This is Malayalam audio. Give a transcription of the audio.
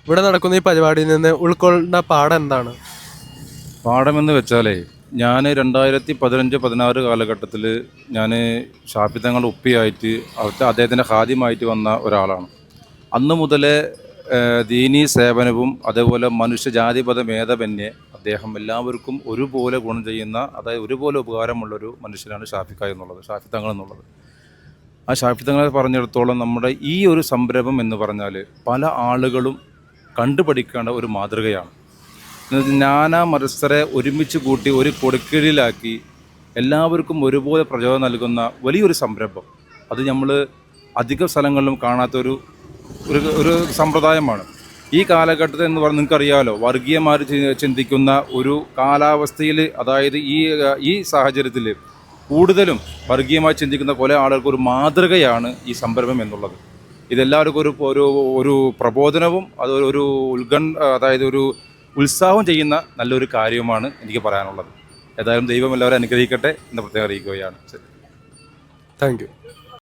ഇവിടെ നടക്കുന്ന ഈ പരിപാടിയിൽ നിന്ന് ഉൾക്കൊള്ളുന്ന പാഠം എന്താണ്? പാഠമെന്ന് വെച്ചാലേ, ഞാൻ 2015-16 കാലഘട്ടത്തിൽ ഞാൻ ഷാഫി തങ്ങൾ ഉപ്പിയായിട്ട് അദ്ദേഹത്തിൻ്റെ ഖാദിമായിട്ട് വന്ന ഒരാളാണ്. അന്ന് മുതലേ ദീനീ സേവനവും അതേപോലെ മനുഷ്യജാതിപത ഭേദമന്യേ അദ്ദേഹം എല്ലാവർക്കും ഒരുപോലെ ഗുണം ചെയ്യുന്ന, അതായത് ഒരുപോലെ ഉപകാരമുള്ളൊരു മനുഷ്യനാണ് ഷാഫി തങ്ങൾ എന്നുള്ളത്. ആ ഷാഫി തങ്ങളെ പറഞ്ഞിടത്തോളം നമ്മുടെ ഈ ഒരു സംരംഭം എന്ന് പറഞ്ഞാൽ പല ആളുകളും കണ്ടുപഠിക്കേണ്ട ഒരു മാതൃകയാണ്. നാനാ മതസ്ഥരെ ഒരുമിച്ച് കൂട്ടി ഒരു കൊടുക്കീഴിലാക്കി എല്ലാവർക്കും ഒരുപോലെ പ്രചോദനം നൽകുന്ന വലിയൊരു സംരംഭം. അത് നമ്മൾ അധിക സ്ഥലങ്ങളിലും കാണാത്തൊരു ഒരു ഒരു സമ്പ്രദായമാണ്. ഈ കാലഘട്ടത്തിൽ എന്ന് പറഞ്ഞാൽ നിങ്ങൾക്കറിയാമല്ലോ, വർഗീയമാര് ചിന്തിക്കുന്ന ഒരു കാലാവസ്ഥയിൽ, അതായത് ഈ സാഹചര്യത്തിൽ കൂടുതലും വർഗീയമായി ചിന്തിക്കുന്ന പല ആളുകൾക്ക് ഒരു മാതൃകയാണ് ഈ സംരംഭം എന്നുള്ളത്. ഇതെല്ലാവർക്കും ഒരു പ്രബോധനവും അതൊരു അതായത് ഒരു ഉത്സാഹം ചെയ്യുന്ന നല്ലൊരു കാര്യമാണ് എനിക്ക് പറയാനുള്ളത്. ഏതായാലും ദൈവം എല്ലാവരും അനുഗ്രഹിക്കട്ടെ എന്ന് പ്രത്യേകം അറിയിക്കുകയാണ്. ശരി, താങ്ക് യു.